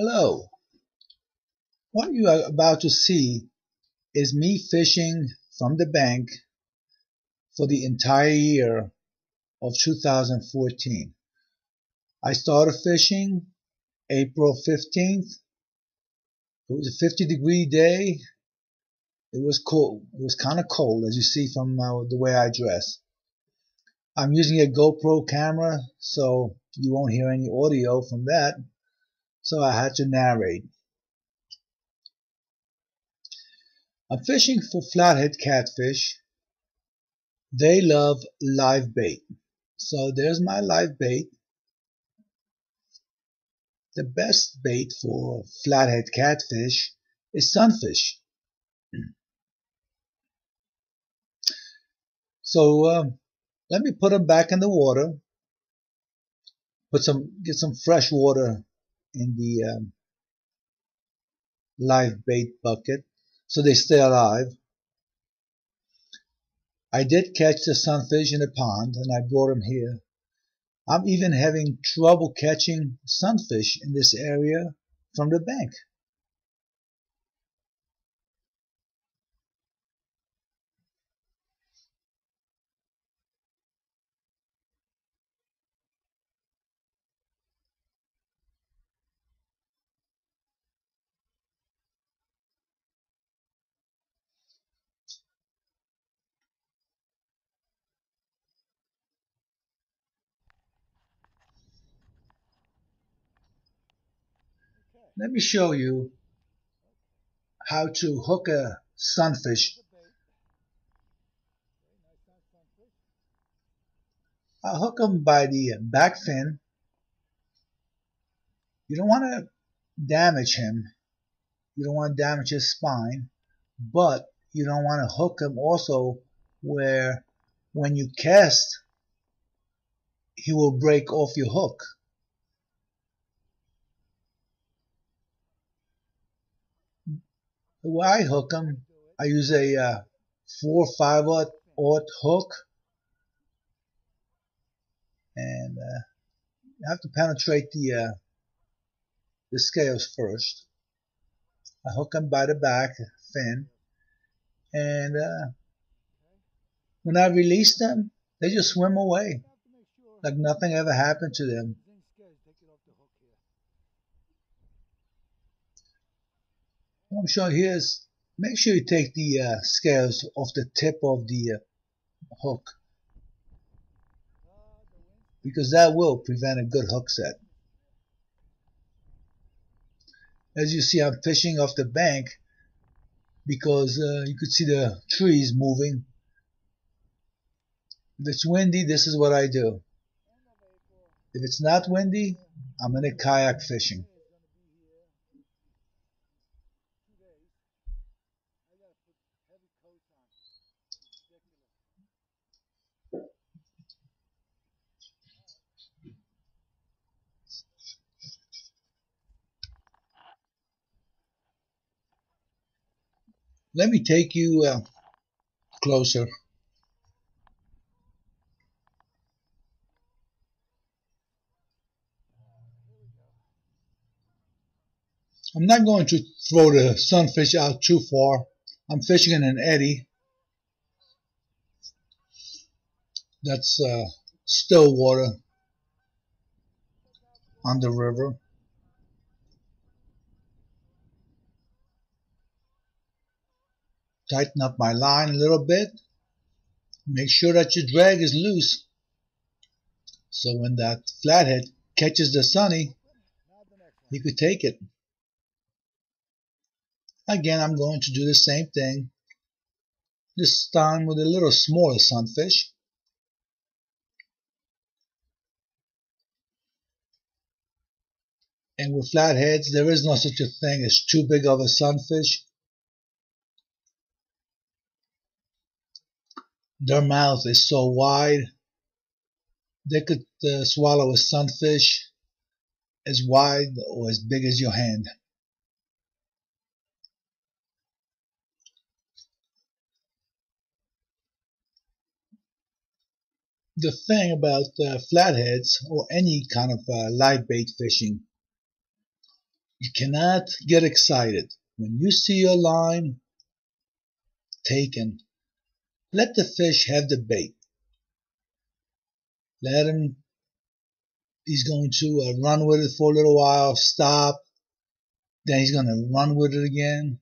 Hello. What you are about to see is me fishing from the bank for the entire year of 2014. I started fishing April 15th. It was a 50-degree day. It was cold. It was kind of cold, as you see from the way I dress. I'm using a GoPro camera, so you won't hear any audio from that. So I had to narrate. I'm fishing for flathead catfish. They love live bait. So there's my live bait. The best bait for flathead catfish is sunfish. So let me put them back in the water. Get some fresh water in the live bait bucket so they stay alive. I did catch the sunfish in a pond and I brought them here. I'm even having trouble catching sunfish in this area from the bank. Let me show you how to hook a sunfish. I'll hook them by the back fin. You don't want to damage him. You don't want to damage his spine, but you don't want to hook him also where when you cast, he will break off your hook. The way I hook him, I use a 4 or 5/0 hook, and you have to penetrate the scales first. I hook them by the back fin, and when I release them, they just swim away like nothing ever happened to them. What I'm showing here is make sure you take the scales off the tip of the hook, because that will prevent a good hook set. As you see, I'm fishing off the bank because you could see the trees moving. If it's windy, this is what I do. If it's not windy, I'm in a kayak fishing. Let me take you closer. I'm not going to throw the sunfish out too far. I'm fishing in an eddy. That's still water on the river. Tighten up my line a little bit. Make sure that your drag is loose, so when that flathead catches the sunny, you could take it. Again, I'm going to do the same thing, this time with a little smaller sunfish. And with flatheads, there is no such a thing as too big of a sunfish. Their mouth is so wide, they could swallow a sunfish as wide or as big as your hand. The thing about flatheads or any kind of live bait fishing, You cannot get excited. When you see your line taken, let the fish have the bait. Let him, he's going to run with it for a little while, stop, then he's going to run with it again.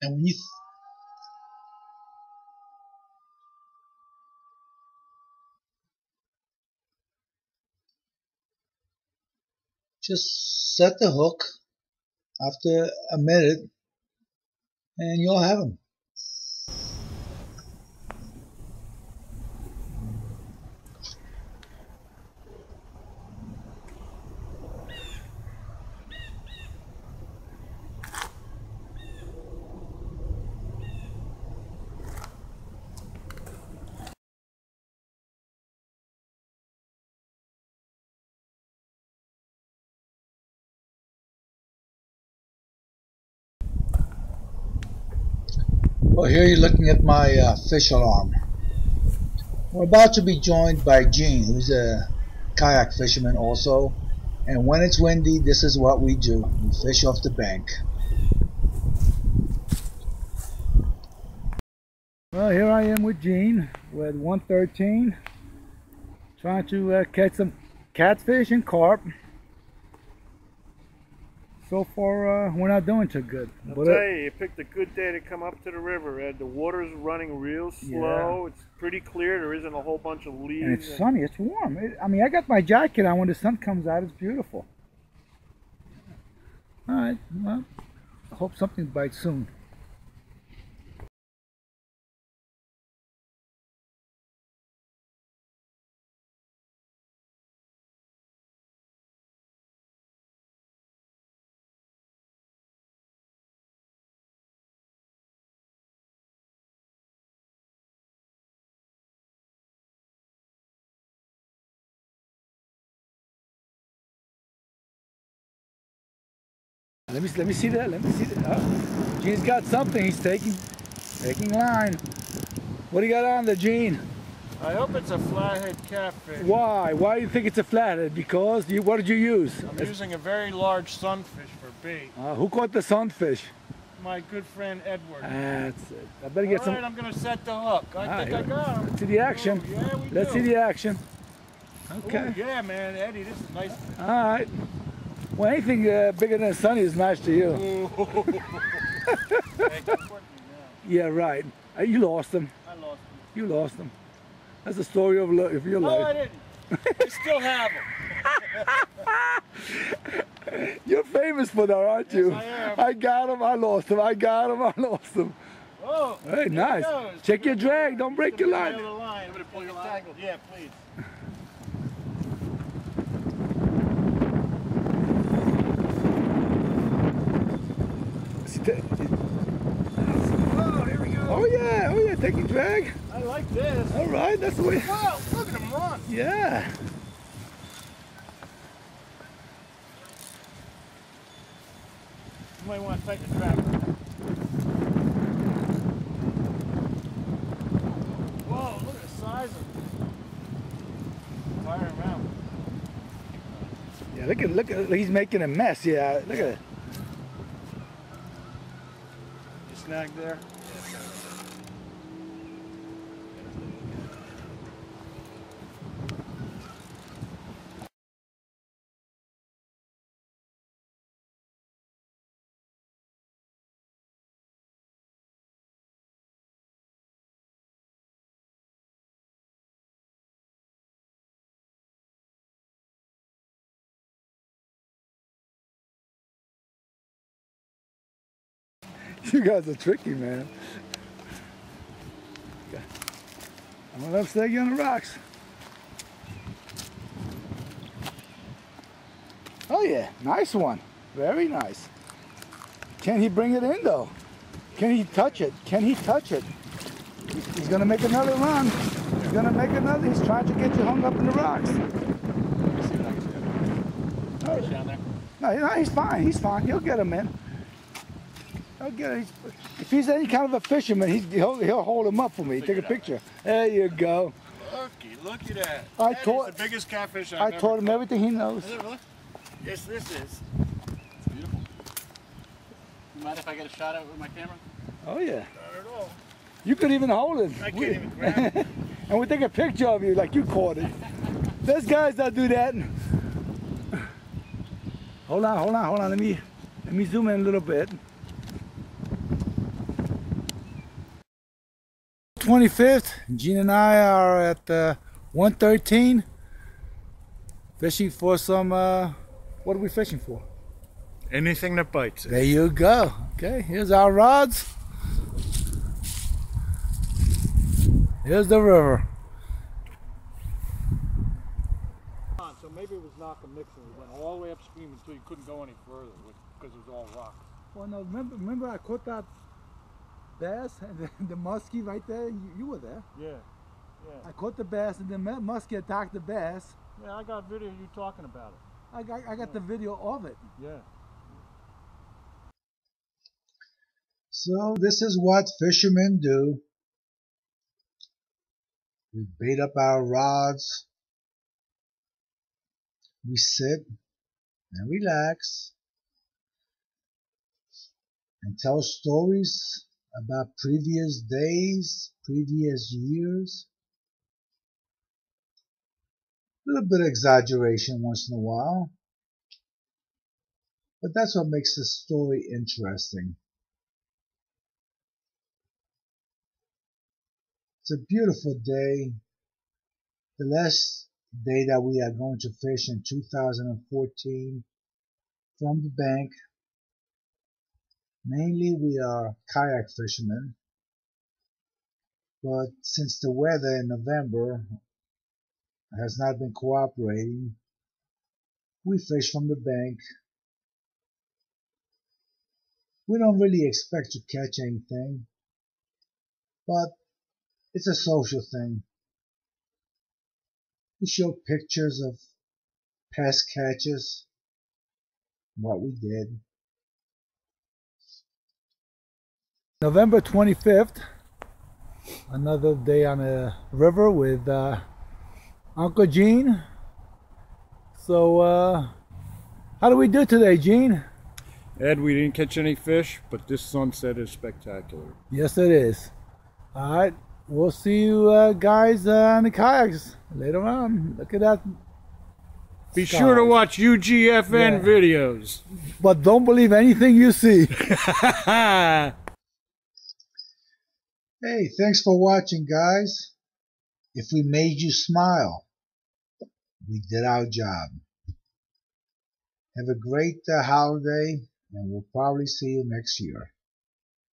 And when you just set the hook after a minute, and you'll have him. Well, here you're looking at my fish alarm. We're about to be joined by Gene, who's a kayak fisherman also. And when it's windy, this is what we do. We fish off the bank. Well, here I am with Gene with 113, trying to catch some catfish and carp. So far, we're not doing too good. I'll tell you, you picked a good day to come up to the river, Ed. The water's running real slow. Yeah. It's pretty clear. There isn't a whole bunch of leaves. And it's sunny. It's warm. I mean, I got my jacket on. When the sun comes out, it's beautiful. All right. Well, I hope something bites soon. Let me see that. Let me see that. Oh, Gene's got something. He's taking line. What do you got on there, Gene? I hope it's a flathead catfish. Why? Why do you think it's a flathead? Because what did you use? I'm using a very large sunfish for bait. Who caught the sunfish? My good friend Edward. That's it. I better get some. All right, I'm going to set the hook. I think I got him. Let's see the action. Ooh, yeah, Let's see the action. Okay. Ooh, yeah, man, Eddie, this is nice. All right. Well, anything bigger than a sunny is nice to you. Yeah, right. You lost him. I lost him. You lost him. That's the story of your life. No, I didn't. I still have him. You're famous for that, aren't you? Yes, I am. I got him, I lost him. I got him, I lost him. Oh, hey, nice. Check your drag. Don't break your line. I'm going to pull your line. Yeah, please. Oh, here we go. Oh yeah, taking drag. I like this. All right, that's the way. Wow, look at him run. Yeah. You might want to tighten the trap. Whoa, look at the size of him. Firing around. Yeah, look at, he's making a mess. Yeah, look at it. You snagged there? You guys are tricky, man. I'm gonna let him stay on the rocks. Oh yeah, nice one. Very nice. Can he bring it in though? Can he touch it? Can he touch it? He's gonna make another run. He's gonna make another. He's trying to get you hung up in the rocks. No, he's fine. He's fine. He'll get him in. He'll get it. If he's any kind of a fisherman, he'll hold him up for me. Take a picture. There you go. Look at that. I That taught- is the biggest catfish I've I ever taught him caught. everything he knows. Is it really? Yes, this is. It's beautiful. You mind if I get a shot at it with my camera? Oh yeah. Not at all. You could even hold it. I can't even grab it. And we take a picture of you like you caught it. There's guys that do that. Hold on. Let me zoom in a little bit. 25th, Gene and I are at 113 fishing for some, what are we fishing for? Anything that bites it. There you go. Okay, here's our rods. Here's the river. So maybe it was not the mixing. It went all the way upstream until you couldn't go any further because it was all rock. Well, no, remember I caught that bass and the muskie right there? You were there. Yeah. I caught the bass and the muskie attacked the bass. Yeah, I got video of you talking about it. I got the video of it. Yeah. So this is what fishermen do. We bait up our rods. We sit and relax and tell stories about previous days, previous years. A little bit of exaggeration once in a while, but that's what makes the story interesting. It's a beautiful day, the last day that we are going to fish in 2014 from the bank. Mainly we are kayak fishermen, but since the weather in November has not been cooperating, we fish from the bank. We don't really expect to catch anything, but it's a social thing. We show pictures of past catches, what we did. November 25th, another day on the river with Uncle Gene. So, how do we do today, Gene? Ed, we didn't catch any fish, but this sunset is spectacular. Yes, it is. All right, we'll see you guys on the kayaks later on. Look at that. Be sure to watch UGFN videos. But don't believe anything you see. Hey, thanks for watching, guys. If we made you smile, we did our job. Have a great holiday, and we'll probably see you next year.